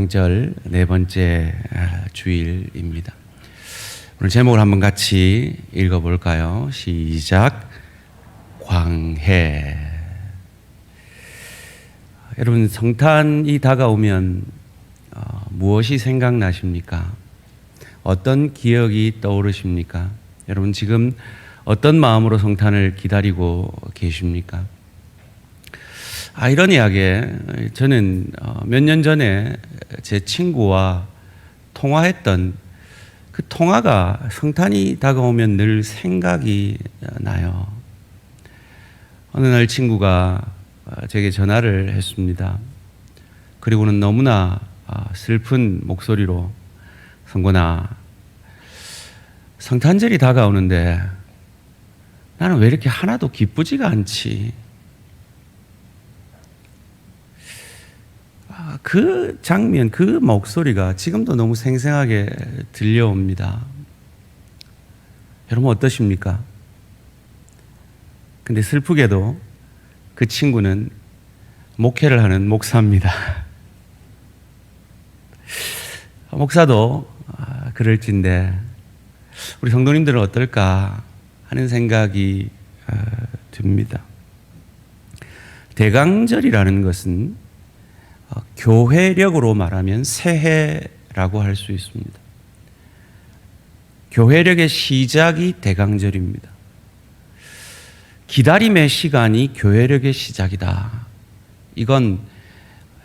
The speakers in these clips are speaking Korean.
성탄절 네 번째 주일입니다. 오늘 제목을 한번 같이 읽어볼까요? 시작. 광해. 여러분, 성탄이 다가오면 무엇이 생각나십니까? 어떤 기억이 떠오르십니까? 여러분, 지금 어떤 마음으로 성탄을 기다리고 계십니까? 아이러니하게 저는 몇 년 전에 제 친구와 통화했던 그 통화가 성탄이 다가오면 늘 생각이 나요. 어느 날 친구가 제게 전화를 했습니다. 그리고는 너무나 슬픈 목소리로, 성곤아, 성탄절이 다가오는데 나는 왜 이렇게 하나도 기쁘지가 않지? 그 장면, 그 목소리가 지금도 너무 생생하게 들려옵니다. 여러분 어떠십니까? 근데 슬프게도 그 친구는 목회를 하는 목사입니다. 목사도 그럴진데 우리 성도님들은 어떨까 하는 생각이 듭니다. 대강절이라는 것은 교회력으로 말하면 새해라고 할 수 있습니다. 교회력의 시작이 대강절입니다. 기다림의 시간이 교회력의 시작이다. 이건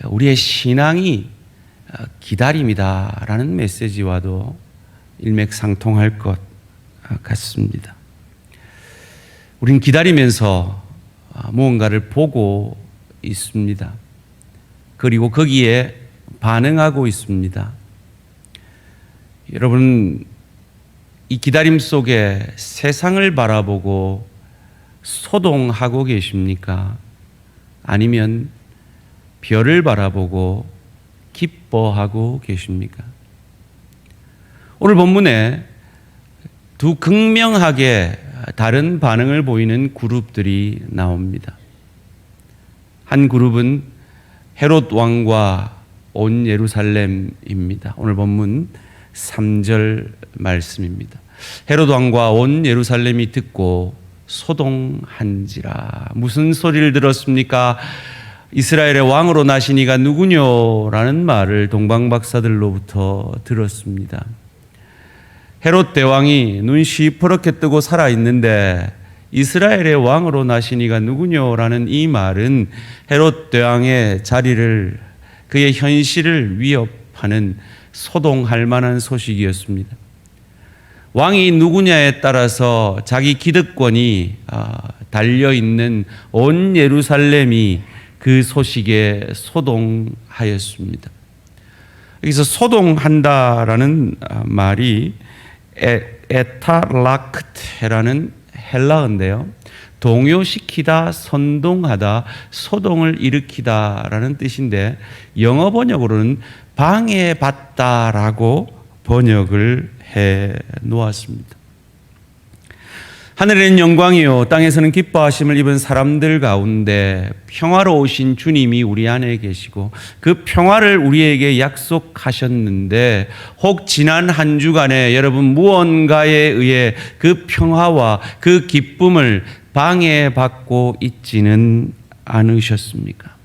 우리의 신앙이 기다림이다라는 메시지와도 일맥상통할 것 같습니다. 우린 기다리면서 무언가를 보고 있습니다. 그리고 거기에 반응하고 있습니다. 여러분, 이 기다림 속에 세상을 바라보고 소동하고 계십니까? 아니면 별을 바라보고 기뻐하고 계십니까? 오늘 본문에 두 극명하게 다른 반응을 보이는 그룹들이 나옵니다. 한 그룹은 헤롯 왕과 온 예루살렘입니다. 오늘 본문 3절 말씀입니다. 헤롯 왕과 온 예루살렘이 듣고 소동한지라. 무슨 소리를 들었습니까? 이스라엘의 왕으로 나신 이가 누구뇨? 라는 말을 동방박사들로부터 들었습니다. 헤롯 대왕이 눈 시퍼렇게 뜨고 살아있는데 이스라엘의 왕으로 나신 이가 누구뇨라는 이 말은 헤롯 대왕의 자리를, 그의 현실을 위협하는 소동할 만한 소식이었습니다. 왕이 누구냐에 따라서 자기 기득권이 달려있는 온 예루살렘이 그 소식에 소동하였습니다. 여기서 소동한다라는 말이 에타락테라는 헬라어인데요, 동요시키다, 선동하다, 소동을 일으키다라는 뜻인데 영어 번역으로는 방해받다라고 번역을 해 놓았습니다. 하늘에는 영광이요 땅에서는 기뻐하심을 입은 사람들 가운데 평화로우신 주님이 우리 안에 계시고 그 평화를 우리에게 약속하셨는데, 혹 지난 한 주간에 여러분 무언가에 의해 그 평화와 그 기쁨을 방해받고 있지는 않으셨습니까?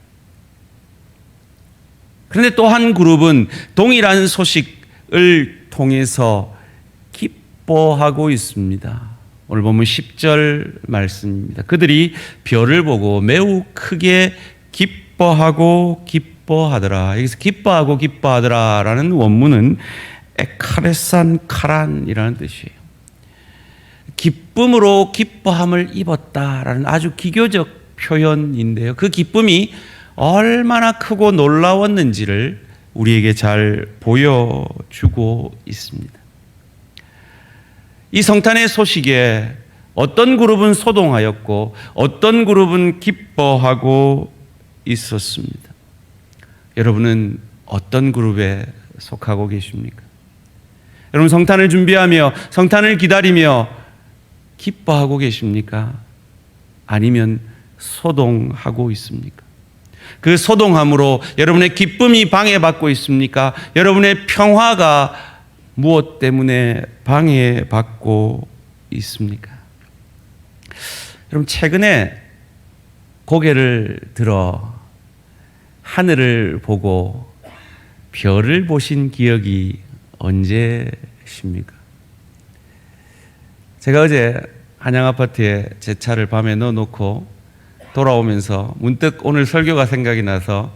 그런데 또 한 그룹은 동일한 소식을 통해서 기뻐하고 있습니다. 오늘 보면 10절 말씀입니다. 그들이 별을 보고 매우 크게 기뻐하더라. 여기서 기뻐하더라 라는 원문은 에카레산 카란이라는 뜻이에요. 기쁨으로 기뻐함을 입었다라는 아주 기교적 표현인데요, 그 기쁨이 얼마나 크고 놀라웠는지를 우리에게 잘 보여주고 있습니다. 이 성탄의 소식에 어떤 그룹은 소동하였고 어떤 그룹은 기뻐하고 있었습니다. 여러분은 어떤 그룹에 속하고 계십니까? 여러분, 성탄을 준비하며 성탄을 기다리며 기뻐하고 계십니까? 아니면 소동하고 있습니까? 그 소동함으로 여러분의 기쁨이 방해받고 있습니까? 여러분의 평화가 무엇 때문에 방해받고 있습니까? 여러분, 최근에 고개를 들어 하늘을 보고 별을 보신 기억이 언제십니까? 제가 어제 한양아파트에 제 차를 밤에 넣어놓고 돌아오면서 문득 오늘 설교가 생각이 나서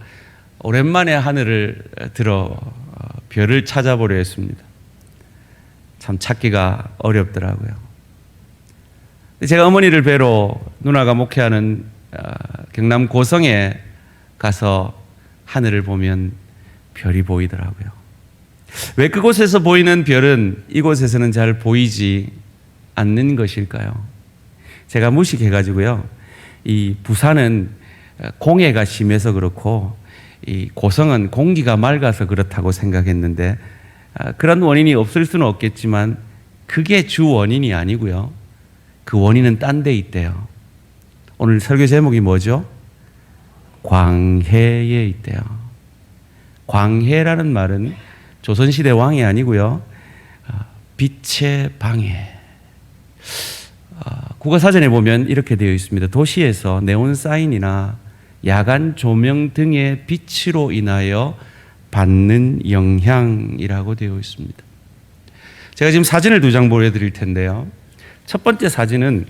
오랜만에 하늘을 들어 별을 찾아보려 했습니다. 참 찾기가 어렵더라고요. 제가 어머니를 뵈러 누나가 목회하는 경남 고성에 가서 하늘을 보면 별이 보이더라고요. 왜 그곳에서 보이는 별은 이곳에서는 잘 보이지 않는 것일까요? 제가 무식해가지고요, 이 부산은 공해가 심해서 그렇고 이 고성은 공기가 맑아서 그렇다고 생각했는데, 그런 원인이 없을 수는 없겠지만 그게 주 원인이 아니고요, 그 원인은 딴 데 있대요. 오늘 설교 제목이 뭐죠? 광해에 있대요. 광해라는 말은 조선시대 왕이 아니고요, 빛의 방해. 국어사전에 보면 이렇게 되어 있습니다. 도시에서 네온 사인이나 야간 조명 등의 빛으로 인하여 받는 영향이라고 되어 있습니다. 제가 지금 사진을 2장 보여드릴 텐데요. 첫 번째 사진은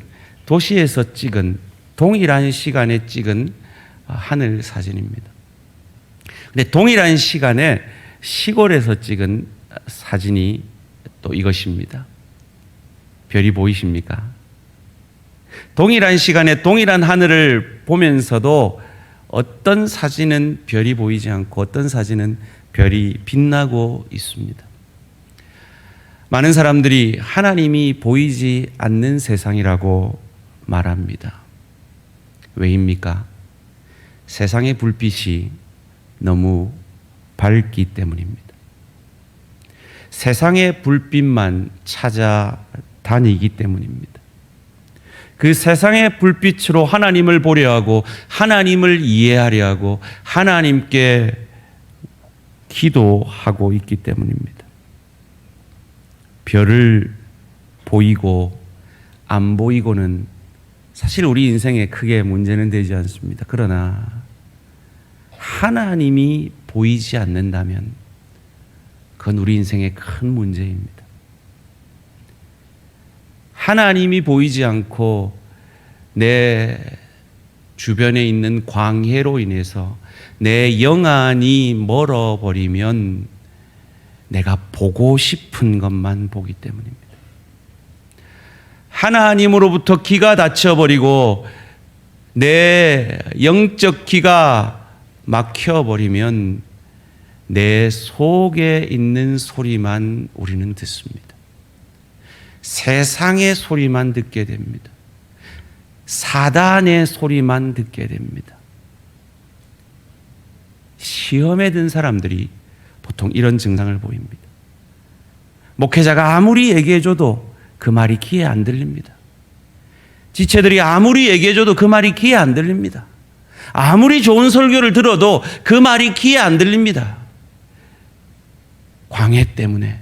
도시에서 찍은, 동일한 시간에 찍은 하늘 사진입니다. 근데 동일한 시간에 시골에서 찍은 사진이 또 이것입니다. 별이 보이십니까? 동일한 시간에 동일한 하늘을 보면서도 어떤 사진은 별이 보이지 않고 어떤 사진은 별이 빛나고 있습니다. 많은 사람들이 하나님이 보이지 않는 세상이라고 말합니다. 왜입니까? 세상의 불빛이 너무 밝기 때문입니다. 세상의 불빛만 찾아다니기 때문입니다. 그 세상의 불빛으로 하나님을 보려 하고 하나님을 이해하려 하고 하나님께 기도하고 있기 때문입니다. 별을 보이고 안 보이고는 사실 우리 인생에 크게 문제는 되지 않습니다. 그러나 하나님이 보이지 않는다면 그건 우리 인생의 큰 문제입니다. 하나님이 보이지 않고 내 주변에 있는 광해로 인해서 내 영안이 멀어버리면 내가 보고 싶은 것만 보기 때문입니다. 하나님으로부터 귀가 닫혀버리고 내 영적 귀가 막혀버리면 내 속에 있는 소리만 우리는 듣습니다. 세상의 소리만 듣게 됩니다. 사단의 소리만 듣게 됩니다. 시험에 든 사람들이 보통 이런 증상을 보입니다. 목회자가 아무리 얘기해줘도 그 말이 귀에 안 들립니다. 지체들이 아무리 얘기해줘도 그 말이 귀에 안 들립니다. 아무리 좋은 설교를 들어도 그 말이 귀에 안 들립니다. 광해 때문에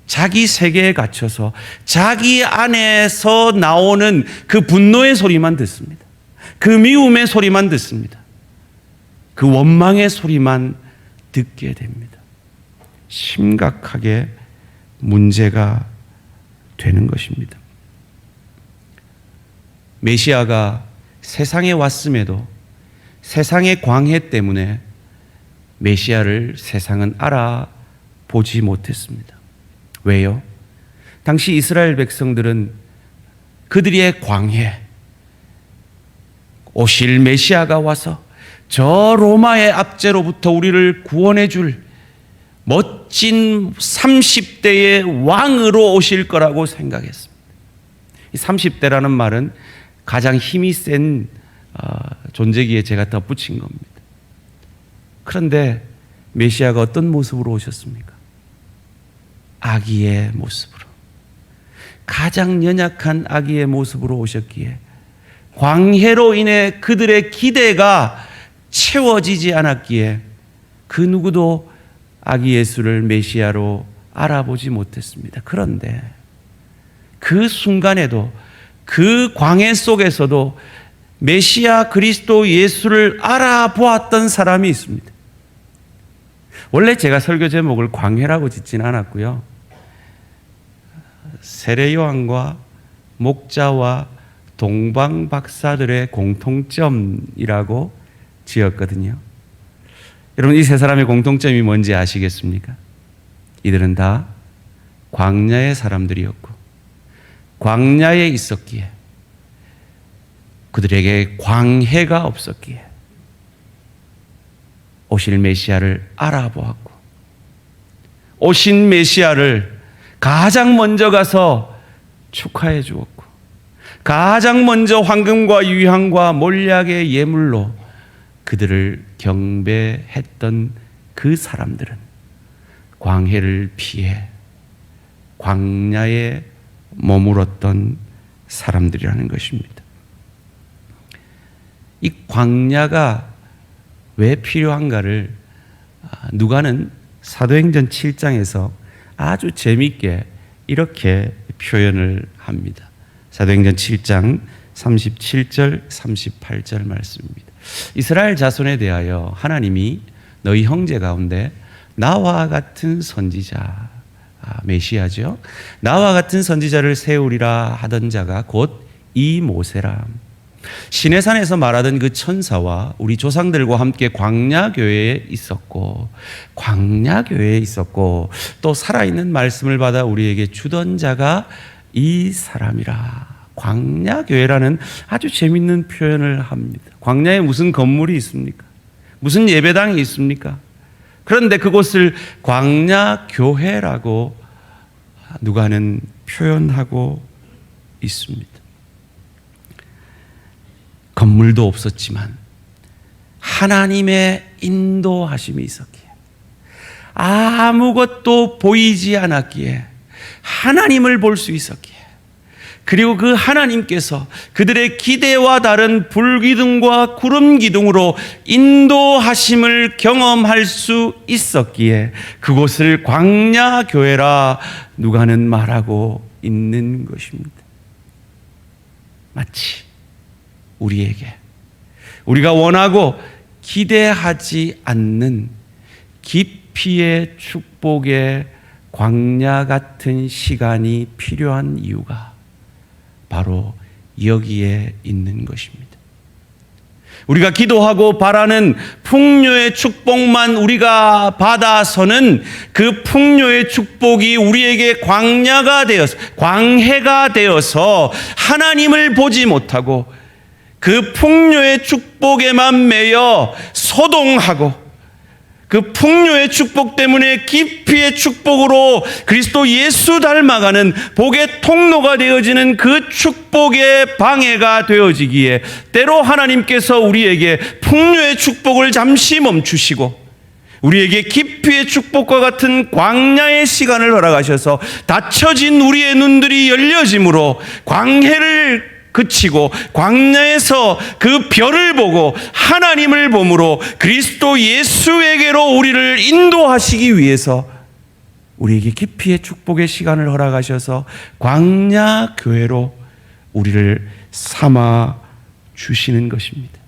자기 세계에 갇혀서 자기 안에서 나오는 그 분노의 소리만 듣습니다. 그 미움의 소리만 듣습니다. 그 원망의 소리만 듣게 됩니다. 심각하게 문제가 되는 것입니다. 메시아가 세상에 왔음에도 세상의 광해 때문에 메시아를 세상은 알아보지 못했습니다. 왜요? 당시 이스라엘 백성들은 그들의 광해, 오실 메시아가 와서 저 로마의 압제로부터 우리를 구원해 줄 멋진 30대의 왕으로 오실 거라고 생각했습니다. 이 30대라는 말은 가장 힘이 센 존재기에 제가 덧붙인 겁니다. 그런데 메시아가 어떤 모습으로 오셨습니까? 아기의 모습으로, 가장 연약한 아기의 모습으로 오셨기에 광해로 인해 그들의 기대가 채워지지 않았기에 그 누구도 아기 예수를 메시아로 알아보지 못했습니다. 그런데 그 순간에도 그 광해 속에서도 메시아 그리스도 예수를 알아보았던 사람이 있습니다. 원래 제가 설교 제목을 광해라고 짓진 않았고요. 세례 요한과 목자와 동방 박사들의 공통점이라고 지었거든요. 여러분, 이 세 사람의 공통점이 뭔지 아시겠습니까? 이들은 다 광야의 사람들이었고 광야에 있었기에 그들에게 광해가 없었기에 오실 메시아를 알아보았고 오신 메시아를 가장 먼저 가서 축하해 주었고 가장 먼저 황금과 유향과 몰약의 예물로 그들을 경배했던 그 사람들은 광해를 피해 광야에 머물었던 사람들이라는 것입니다. 이 광야가 왜 필요한가를 누가는 사도행전 7장에서 아주 재미있게 이렇게 표현을 합니다. 사도행전 7장 37절 38절 말씀입니다. 이스라엘 자손에 대하여 하나님이 너희 형제 가운데 나와 같은 선지자, 메시아죠, 나와 같은 선지자를 세우리라 하던 자가 곧 이 모세라. 시내산에서 말하던 그 천사와 우리 조상들과 함께 광야교회에 있었고 또 살아있는 말씀을 받아 우리에게 주던 자가 이 사람이라. 광야교회라는 아주 재밌는 표현을 합니다. 광야에 무슨 건물이 있습니까? 무슨 예배당이 있습니까? 그런데 그곳을 광야교회라고 누가는 표현하고 있습니다. 건물도 없었지만 하나님의 인도하심이 있었기에 아무것도 보이지 않았기에 하나님을 볼 수 있었기에 그리고 그 하나님께서 그들의 기대와 다른 불기둥과 구름기둥으로 인도하심을 경험할 수 있었기에 그곳을 광야교회라 누가는 말하고 있는 것입니다. 마치 우리가 원하고 기대하지 않는 깊이의 축복의 광야 같은 시간이 필요한 이유가 바로 여기에 있는 것입니다. 우리가 기도하고 바라는 풍요의 축복만 우리가 받아서는 그 풍요의 축복이 우리에게 광해가 되어서 하나님을 보지 못하고 그 풍요의 축복에만 매여 소동하고 그 풍요의 축복 때문에 깊이의 축복으로 그리스도 예수 닮아가는 복의 통로가 되어지는 그 축복의 방해가 되어지기에 때로 하나님께서 우리에게 풍요의 축복을 잠시 멈추시고 우리에게 깊이의 축복과 같은 광야의 시간을 허락하셔서 닫혀진 우리의 눈들이 열려짐으로 광해를 그치고 광야에서 그 별을 보고 하나님을 보므로 그리스도 예수에게로 우리를 인도하시기 위해서 우리에게 깊이의 축복의 시간을 허락하셔서 광야 교회로 우리를 삼아 주시는 것입니다.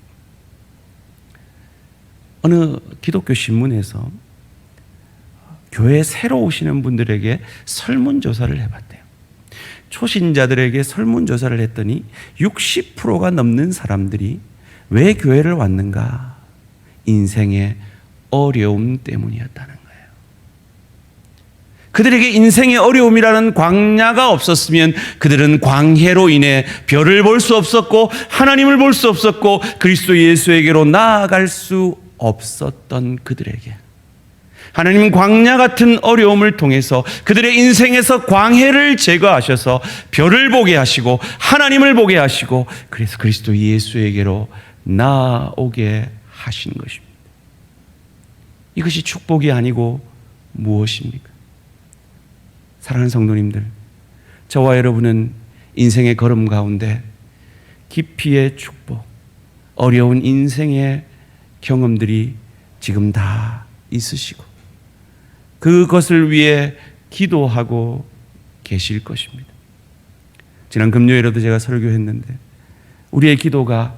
어느 기독교 신문에서 교회에 새로 오시는 분들에게 설문조사를 해봤대요. 초신자들에게 설문조사를 했더니 60%가 넘는 사람들이 왜 교회를 왔는가? 인생의 어려움 때문이었다는 거예요. 그들에게 인생의 어려움이라는 광야가 없었으면 그들은 광해로 인해 별을 볼 수 없었고 하나님을 볼 수 없었고 그리스도 예수에게로 나아갈 수 없었던 그들에게 하나님은 광야 같은 어려움을 통해서 그들의 인생에서 광해를 제거하셔서 별을 보게 하시고 하나님을 보게 하시고 그래서 그리스도 예수에게로 나아오게 하신 것입니다. 이것이 축복이 아니고 무엇입니까? 사랑하는 성도님들, 저와 여러분은 인생의 걸음 가운데 깊이의 축복, 어려운 인생의 경험들이 지금 다 있으시고 그것을 위해 기도하고 계실 것입니다. 지난 금요일에도 제가 설교했는데 우리의 기도가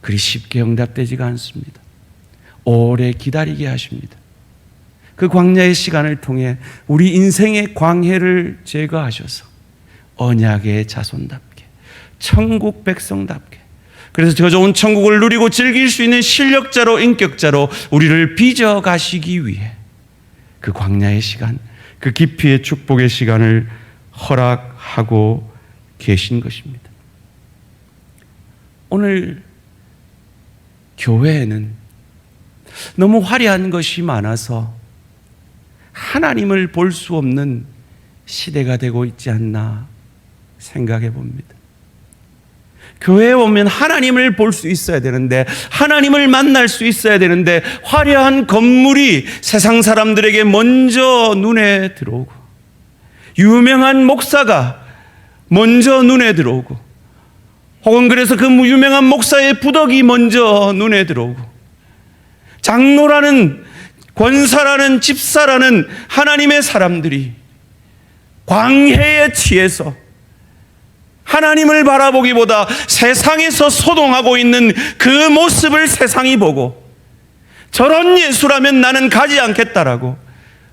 그리 쉽게 응답되지가 않습니다. 오래 기다리게 하십니다. 그 광야의 시간을 통해 우리 인생의 광해를 제거하셔서 언약의 자손답게, 천국 백성답게, 그래서 저 좋은 천국을 누리고 즐길 수 있는 실력자로, 인격자로 우리를 빚어가시기 위해 그 광야의 시간, 그 깊이의 축복의 시간을 허락하고 계신 것입니다. 오늘 교회에는 너무 화려한 것이 많아서 하나님을 볼 수 없는 시대가 되고 있지 않나 생각해 봅니다. 교회에 오면 하나님을 볼 수 있어야 되는데, 하나님을 만날 수 있어야 되는데, 화려한 건물이 세상 사람들에게 먼저 눈에 들어오고, 유명한 목사가 먼저 눈에 들어오고, 혹은 그래서 그 유명한 목사의 부덕이 먼저 눈에 들어오고, 장로라는, 권사라는, 집사라는 하나님의 사람들이 광해에 취해서 하나님을 바라보기보다 세상에서 소동하고 있는 그 모습을 세상이 보고 저런 예수라면 나는 가지 않겠다라고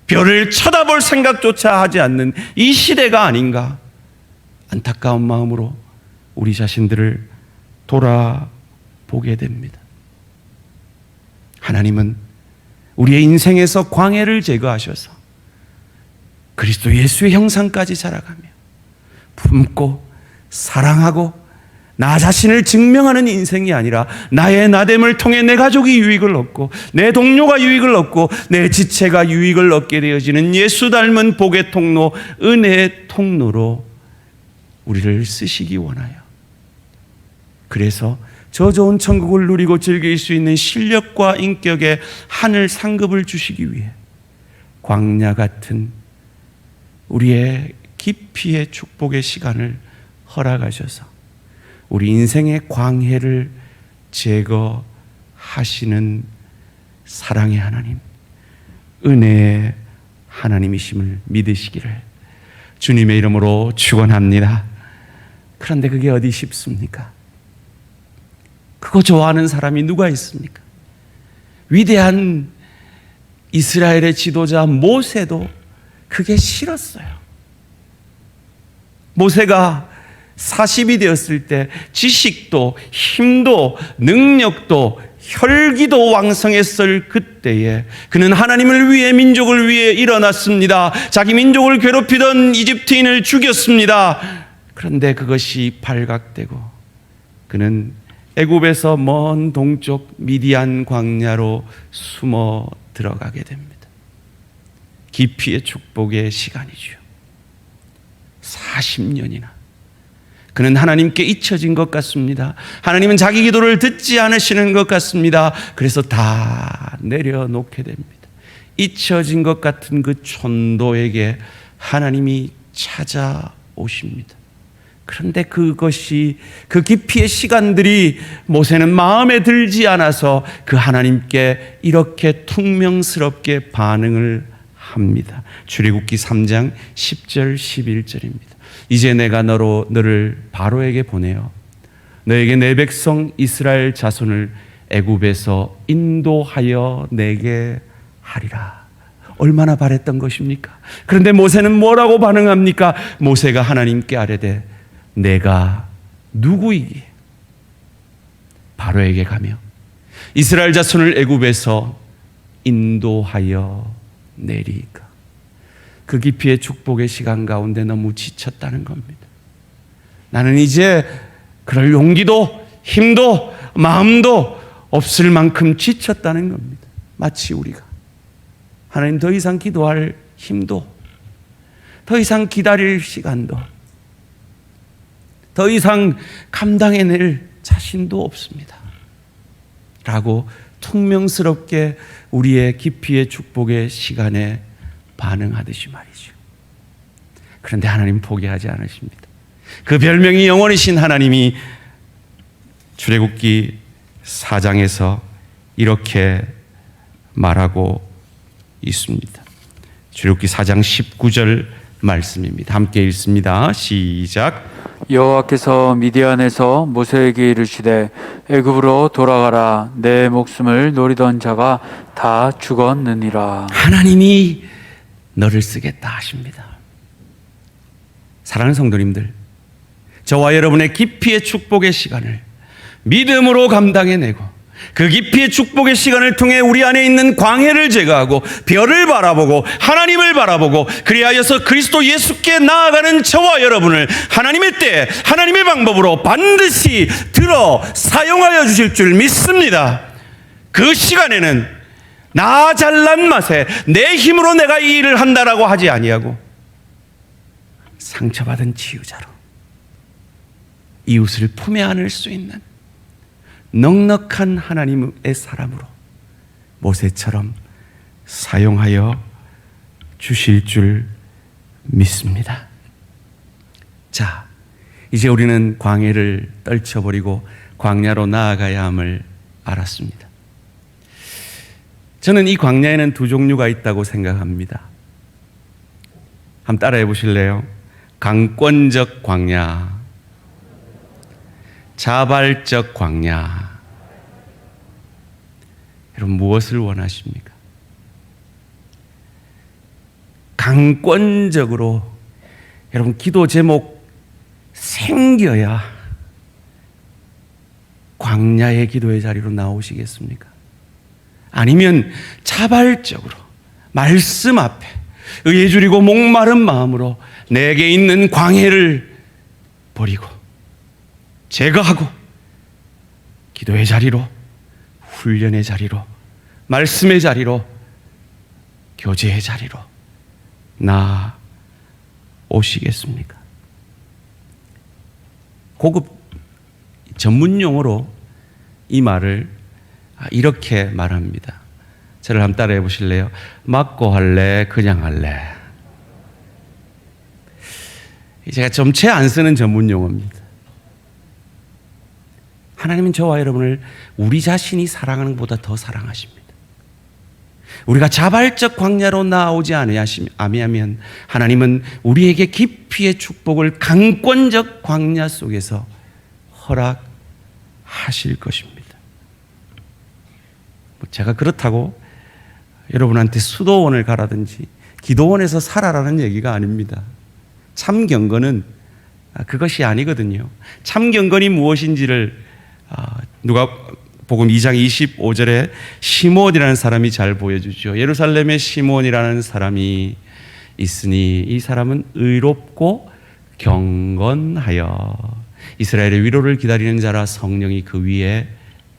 별을 쳐다볼 생각조차 하지 않는 이 시대가 아닌가, 안타까운 마음으로 우리 자신들을 돌아보게 됩니다. 하나님은 우리의 인생에서 광해를 제거하셔서 그리스도 예수의 형상까지 자라가며 품고 사랑하고 나 자신을 증명하는 인생이 아니라 나의 나됨을 통해 내 가족이 유익을 얻고 내 동료가 유익을 얻고 내 지체가 유익을 얻게 되어지는 예수 닮은 복의 통로, 은혜의 통로로 우리를 쓰시기 원하여, 그래서 저 좋은 천국을 누리고 즐길 수 있는 실력과 인격의 하늘 상급을 주시기 위해 광야 같은 우리의 깊이의 축복의 시간을 허락하셔서 우리 인생의 광해를 제거하시는 사랑의 하나님, 은혜의 하나님이심을 믿으시기를 주님의 이름으로 축원합니다. 그런데 그게 어디 쉽습니까? 그거 좋아하는 사람이 누가 있습니까? 위대한 이스라엘의 지도자 모세도 그게 싫었어요. 모세가 40이 되었을 때 지식도 힘도 능력도 혈기도 왕성했을 그때에 그는 하나님을 위해, 민족을 위해 일어났습니다. 자기 민족을 괴롭히던 이집트인을 죽였습니다. 그런데 그것이 발각되고 그는 애굽에서 먼 동쪽 미디안 광야로 숨어 들어가게 됩니다. 깊이의 축복의 시간이죠. 40년이나 그는 하나님께 잊혀진 것 같습니다. 하나님은 자기 기도를 듣지 않으시는 것 같습니다. 그래서 다 내려놓게 됩니다. 잊혀진 것 같은 그 촌도에게 하나님이 찾아오십니다. 그런데 그것이, 그 깊이의 시간들이 모세는 마음에 들지 않아서 그 하나님께 이렇게 퉁명스럽게 반응을 합니다. 출애굽기 3장 10절 11절입니다. 이제 내가 너를 바로에게 보내어 너에게 내 백성 이스라엘 자손을 애굽에서 인도하여 내게 하리라. 얼마나 바랬던 것입니까? 그런데 모세는 뭐라고 반응합니까? 모세가 하나님께 아뢰되 내가 누구이기에 바로에게 가며 이스라엘 자손을 애굽에서 인도하여 내리까. 그 깊이의 축복의 시간 가운데 너무 지쳤다는 겁니다. 나는 이제 그럴 용기도 힘도 마음도 없을 만큼 지쳤다는 겁니다. 마치 우리가 하나님 더 이상 기도할 힘도, 더 이상 기다릴 시간도, 더 이상 감당해낼 자신도 없습니다 라고 퉁명스럽게 우리의 깊이의 축복의 시간에 반응하듯이 말이죠. 그런데 하나님 포기하지 않으십니다. 그 별명이 영원이신 하나님이 출애굽기 4장에서 이렇게 말하고 있습니다. 출애굽기 4장 19절 말씀입니다. 함께 읽습니다. 시작. 여호와께서 미디안에서 모세에게 이르시되 애굽으로 돌아가라. 내 목숨을 노리던 자가 다 죽었느니라. 하나님이 너를 쓰겠다 하십니다. 사랑하는 성도님들, 저와 여러분의 깊이의 축복의 시간을 믿음으로 감당해내고 그 깊이의 축복의 시간을 통해 우리 안에 있는 광해를 제거하고 별을 바라보고 하나님을 바라보고 그리하여서 그리스도 예수께 나아가는 저와 여러분을 하나님의 때 하나님의 방법으로 반드시 들어 사용하여 주실 줄 믿습니다. 그 시간에는 나 잘난 맛에 내 힘으로 내가 이 일을 한다라고 하지 아니하고 상처받은 치유자로 이웃을 품에 안을 수 있는 넉넉한 하나님의 사람으로 모세처럼 사용하여 주실 줄 믿습니다. 자, 이제 우리는 광야를 떨쳐버리고 광야로 나아가야 함을 알았습니다. 저는 이 광야에는 두 종류가 있다고 생각합니다. 한번 따라해 보실래요? 강권적 광야, 자발적 광야. 여러분 무엇을 원하십니까? 강권적으로 여러분 기도 제목 생겨야 광야의 기도의 자리로 나오시겠습니까? 아니면 자발적으로 말씀 앞에 의에 줄이고 목마른 마음으로 내게 있는 광야를 버리고 제거하고 기도의 자리로, 훈련의 자리로, 말씀의 자리로, 교제의 자리로 나오시겠습니까? 고급 전문 용어로 이 말을 이렇게 말합니다. 저를 한번 따라해 보실래요? 맞고 할래, 그냥 할래. 제가 점체 안 쓰는 전문 용어입니다. 하나님은 저와 여러분을 우리 자신이 사랑하는 것보다 더 사랑하십니다. 우리가 자발적 광야로 나오지 아니하면 하나님은 우리에게 깊이의 축복을 강권적 광야 속에서 허락하실 것입니다. 제가 그렇다고 여러분한테 수도원을 가라든지 기도원에서 살아라는 얘기가 아닙니다. 참 경건은 그것이 아니거든요. 참 경건이 무엇인지를 누가복음 2장 25절에 시몬이라는 사람이 잘 보여주죠. 예루살렘에 시몬이라는 사람이 있으니 이 사람은 의롭고 경건하여 이스라엘의 위로를 기다리는 자라 성령이 그 위에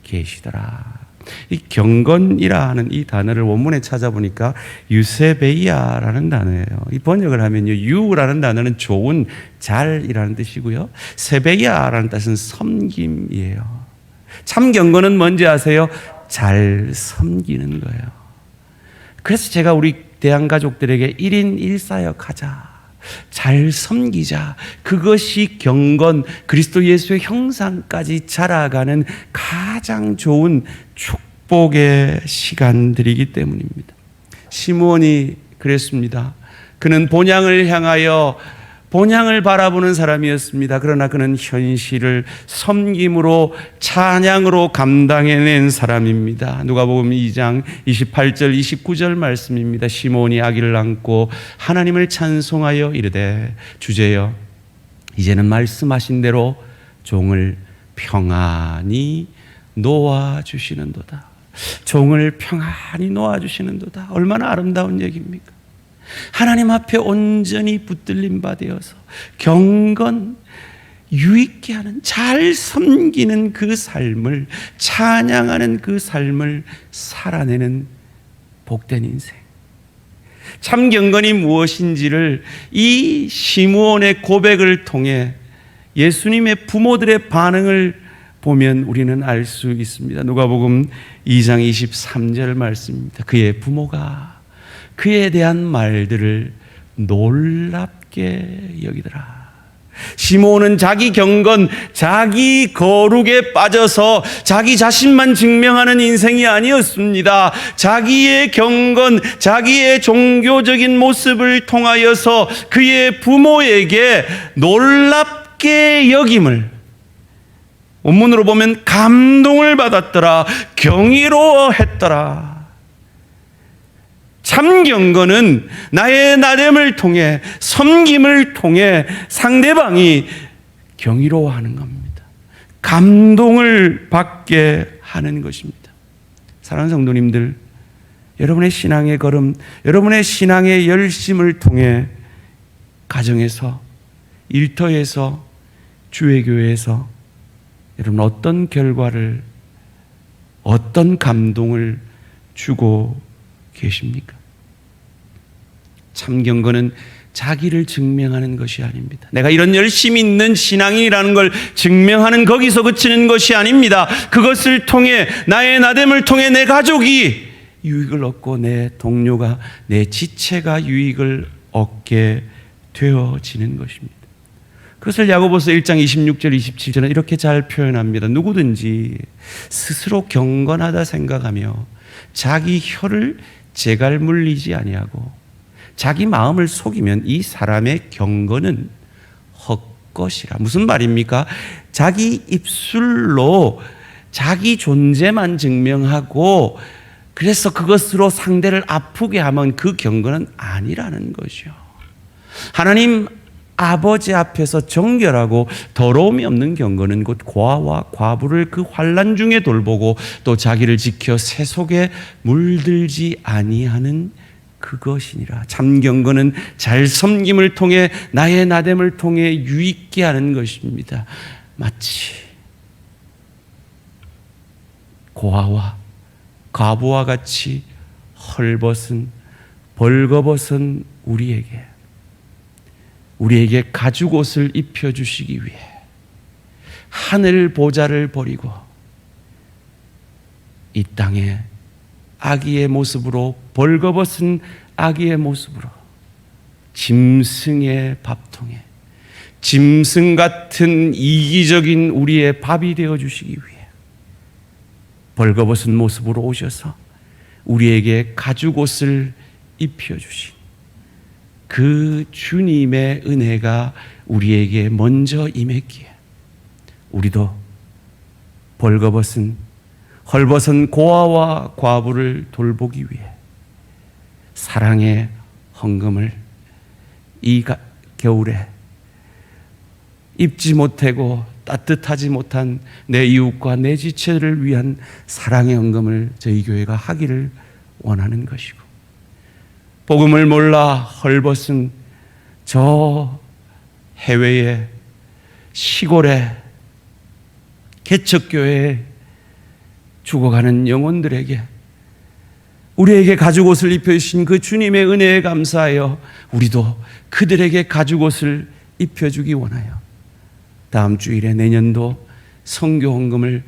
계시더라. 이 경건이라 하는 이 단어를 원문에 찾아보니까 유세베이아라는 단어예요. 이 번역을 하면요, 유라는 단어는 좋은, 잘이라는 뜻이고요, 세베이아라는 뜻은 섬김이에요. 참 경건은 뭔지 아세요? 잘 섬기는 거예요. 그래서 제가 우리 대한 가족들에게 1인 1사역 하자, 잘 섬기자, 그것이 경건, 그리스도 예수의 형상까지 자라가는 가장 좋은 축복의 시간들이기 때문입니다. 시므온이 그랬습니다. 그는 본향을 향하여 본향을 바라보는 사람이었습니다. 그러나 그는 현실을 섬김으로, 찬양으로 감당해낸 사람입니다. 누가복음 2장 28절 29절 말씀입니다. 시몬이 아기를 안고 하나님을 찬송하여 이르되 주제여 이제는 말씀하신 대로 종을 평안히 놓아주시는도다. 종을 평안히 놓아주시는도다. 얼마나 아름다운 얘기입니까? 하나님 앞에 온전히 붙들림 받아서 경건, 유익게 하는, 잘 섬기는 그 삶을, 찬양하는 그 삶을 살아내는 복된 인생. 참 경건이 무엇인지를 이 시므온의 고백을 통해 예수님의 부모들의 반응을 보면 우리는 알 수 있습니다. 누가복음 2장 23절 말씀입니다. 그의 부모가 그에 대한 말들을 놀랍게 여기더라. 시므온은 자기 경건, 자기 거룩에 빠져서 자기 자신만 증명하는 인생이 아니었습니다. 자기의 경건, 자기의 종교적인 모습을 통하여서 그의 부모에게 놀랍게 여김을, 원문으로 보면 감동을 받았더라, 경이로워했더라. 참 경건은 나의 나됨을 통해, 섬김을 통해 상대방이 경이로워하는 겁니다. 감동을 받게 하는 것입니다. 사랑하는 성도님들, 여러분의 신앙의 걸음, 여러분의 신앙의 열심을 통해 가정에서, 일터에서, 주회교회에서 여러분 어떤 결과를, 어떤 감동을 주고 계십니까? 참 경건은 자기를 증명하는 것이 아닙니다. 내가 이런 열심히 있는 신앙인이라는 걸 증명하는, 거기서 그치는 것이 아닙니다. 그것을 통해, 나의 나됨을 통해 내 가족이 유익을 얻고 내 동료가, 내 지체가 유익을 얻게 되어지는 것입니다. 그것을 야고보서 1장 26절 27절은 이렇게 잘 표현합니다. 누구든지 스스로 경건하다 생각하며 자기 혀를 재갈 물리지 아니하고 자기 마음을 속이면 이 사람의 경건은 헛것이라. 무슨 말입니까? 자기 입술로 자기 존재만 증명하고 그래서 그것으로 상대를 아프게 하면 그 경건은 아니라는 것이요. 하나님 아버지 앞에서 정결하고 더러움이 없는 경건은 곧 고아와 과부를 그 환난 중에 돌보고 또 자기를 지켜 새 속에 물들지 아니하는 그것이니라. 참 경건은 잘 섬김을 통해, 나의 나됨을 통해 유익게 하는 것입니다. 마치 고아와 과부와 같이 헐벗은, 벌거벗은 우리에게 가죽옷을 입혀주시기 위해 하늘 보좌를 버리고 이 땅에 아기의 모습으로, 벌거벗은 아기의 모습으로 짐승의 밥통에, 짐승 같은 이기적인 우리의 밥이 되어주시기 위해 벌거벗은 모습으로 오셔서 우리에게 가죽옷을 입혀주신 그 주님의 은혜가 우리에게 먼저 임했기에 우리도 헐벗은 고아와 과부를 돌보기 위해 사랑의 헌금을 이 겨울에 입지 못하고 따뜻하지 못한 내 이웃과 내 지체를 위한 사랑의 헌금을 저희 교회가 하기를 원하는 것이고, 복음을 몰라 헐벗은 저 해외의 시골의 개척교회에 죽어가는 영혼들에게 우리에게 가죽옷을 입혀주신 그 주님의 은혜에 감사하여 우리도 그들에게 가죽옷을 입혀주기 원하여 다음 주일에 내년도 선교 헌금을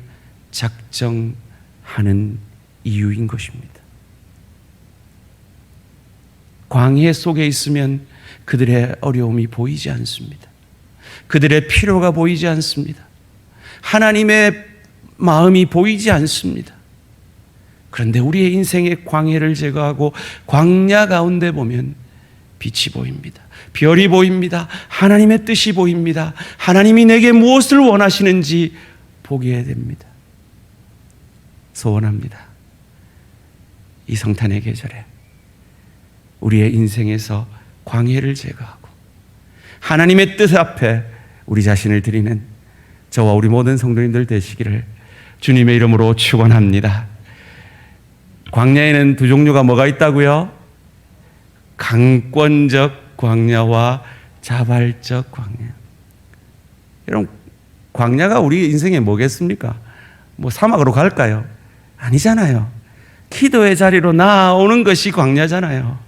작정하는 이유인 것입니다. 광해 속에 있으면 그들의 어려움이 보이지 않습니다. 그들의 필요가 보이지 않습니다. 하나님의 마음이 보이지 않습니다. 그런데 우리의 인생의 광해를 제거하고 광야 가운데 보면 빛이 보입니다. 별이 보입니다. 하나님의 뜻이 보입니다. 하나님이 내게 무엇을 원하시는지 보게 됩니다. 소원합니다. 이 성탄의 계절에 우리의 인생에서 광해를 제거하고 하나님의 뜻 앞에 우리 자신을 드리는 저와 우리 모든 성도님들 되시기를 주님의 이름으로 축원합니다. 광야에는 두 종류가 뭐가 있다고요? 강권적 광야와 자발적 광야. 여러분, 광야가 우리 인생에 뭐겠습니까? 뭐 사막으로 갈까요? 아니잖아요. 기도의 자리로 나아오는 것이 광야잖아요.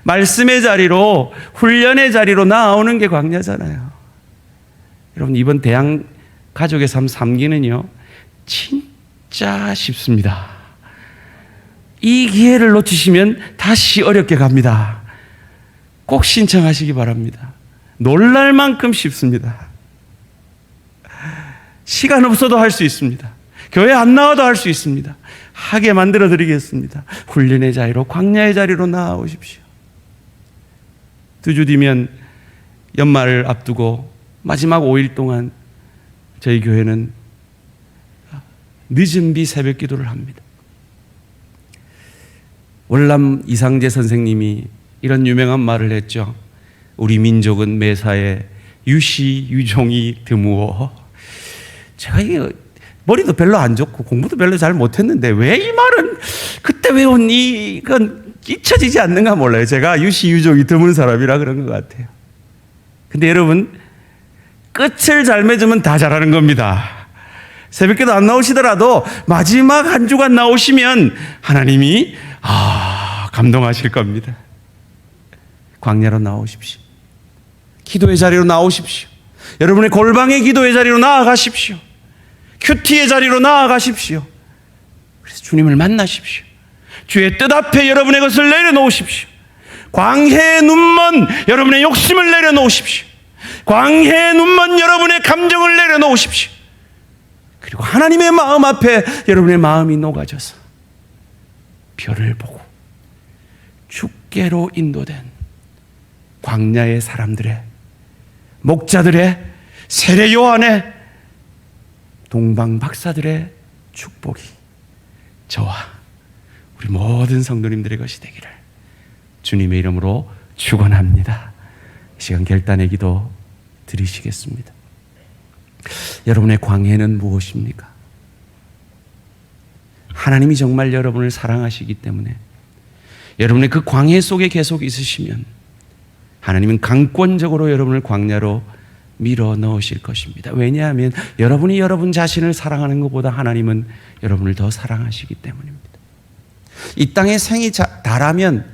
말씀의 자리로, 훈련의 자리로 나아오는 게 광야잖아요. 여러분, 이번 대양 가족의 삶 3기는요 진짜 쉽습니다. 이 기회를 놓치시면 다시 어렵게 갑니다. 꼭 신청하시기 바랍니다. 놀랄 만큼 쉽습니다. 시간 없어도 할 수 있습니다. 교회 안 나와도 할 수 있습니다. 하게 만들어 드리겠습니다. 훈련의 자리로, 광야의 자리로 나아오십시오. 2주 뒤면 연말을 앞두고 마지막 5일 동안 저희 교회는 늦은 비 새벽 기도를 합니다. 월남 이상재 선생님이 이런 유명한 말을 했죠. 우리 민족은 매사에 유시 유종이 드무어. 제가 이게 머리도 별로 안 좋고 공부도 별로 잘 못했는데 왜 이 말은 그때 외운 이건 잊혀지지 않는가 몰라요. 제가 유시 유종이 드문 사람이라 그런 것 같아요. 근데 여러분, 끝을 잘 맺으면 다 잘하는 겁니다. 새벽기도 안 나오시더라도 마지막 한 주간 나오시면 하나님이 감동하실 겁니다. 광야로 나오십시오. 기도의 자리로 나오십시오. 여러분의 골방의 기도의 자리로 나아가십시오. 큐티의 자리로 나아가십시오. 그래서 주님을 만나십시오. 주의 뜻 앞에 여러분의 것을 내려놓으십시오. 광해의 눈먼 여러분의 욕심을 내려놓으십시오. 광해의 눈먼 여러분의 감정을 내려놓으십시오. 그리고 하나님의 마음 앞에 여러분의 마음이 녹아져서 별을 보고 주께로 인도된 광야의 사람들의, 목자들의, 세례 요한의, 동방 박사들의 축복이 저와 우리 모든 성도님들의 것이 되기를 주님의 이름으로 축원합니다. 이 시간 결단의 기도 드리시겠습니다. 여러분의 광해는 무엇입니까? 하나님이 정말 여러분을 사랑하시기 때문에 여러분의 그 광해 속에 계속 있으시면 하나님은 강권적으로 여러분을 광야로 밀어 넣으실 것입니다. 왜냐하면 여러분이 여러분 자신을 사랑하는 것보다 하나님은 여러분을 더 사랑하시기 때문입니다. 이 땅에 생이 다라면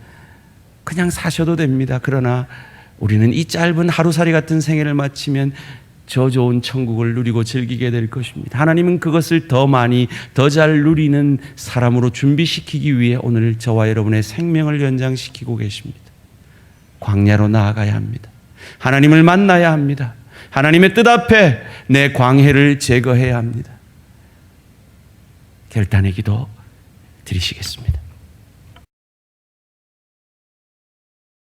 그냥 사셔도 됩니다. 그러나 우리는 이 짧은 하루살이 같은 생애를 마치면 저 좋은 천국을 누리고 즐기게 될 것입니다. 하나님은 그것을 더 많이, 더 잘 누리는 사람으로 준비시키기 위해 오늘 저와 여러분의 생명을 연장시키고 계십니다. 광야로 나아가야 합니다. 하나님을 만나야 합니다. 하나님의 뜻 앞에 내 광해를 제거해야 합니다. 결단의 기도 드리시겠습니다.